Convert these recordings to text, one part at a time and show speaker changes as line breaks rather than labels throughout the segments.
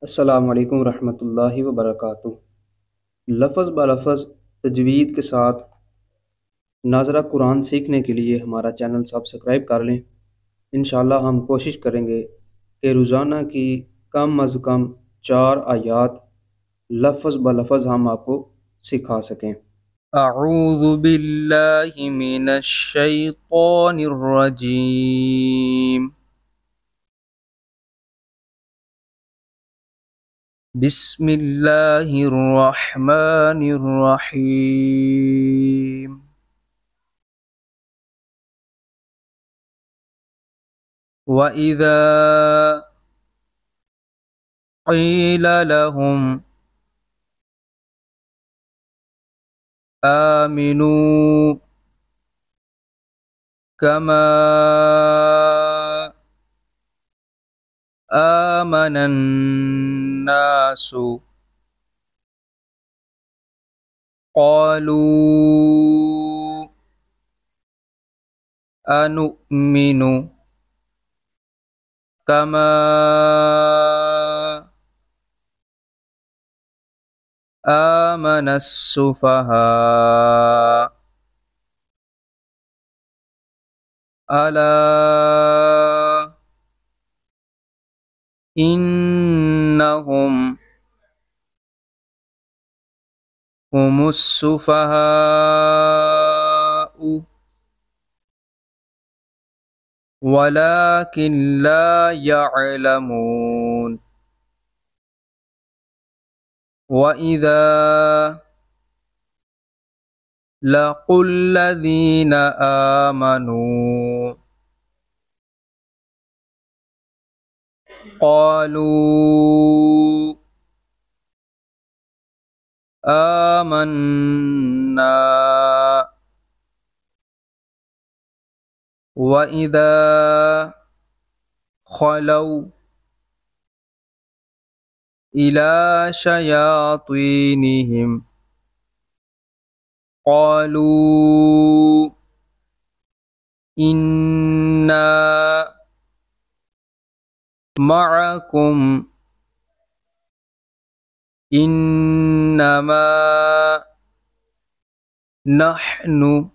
अस्सलाम वालेकुम रहमतुल्लाहि व बरकातुहू। लफ़ज़ ब लफ़ज़ तजवीद के साथ नाज़रा कुरान सीखने के लिए हमारा चैनल सब्सक्राइब कर लें। इंशाअल्लाह हम कोशिश करेंगे कि रोज़ाना की कम अज़ कम 4 आयत लफ़ज़ ब लफ़ज़ हम आपको सिखा सकें।
أعوذ بالله من الشيطان الرجيم. بسم الله الرحمن الرحيم. وإذا قيل لهم آمنوا كما آمن الناس قالوا أنؤمن كما آمن السفهاء ألا إنهم هم السفهاء ولكن لا يعلمون. وإذا لقوا الذين آمنوا قالوا آمنا. وإذا خلوا إلى شياطينهم قالوا إنا معكم إنما نحن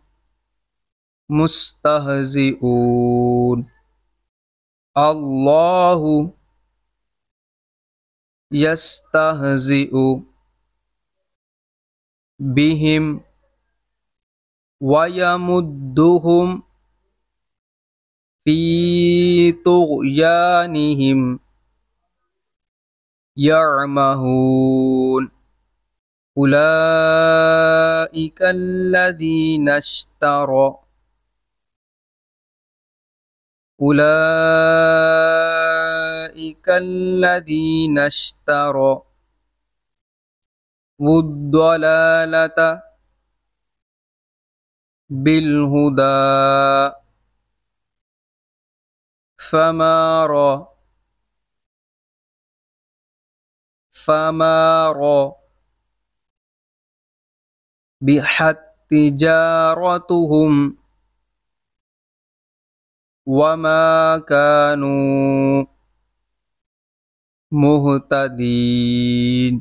مستهزئون. الله يستهزئ بهم ويمدهم في طغيانهم يعمهون. أولئك الذين اشتروا الضلالة بالهدى فما ربحت تجارتهم وما كانوا مهتدين.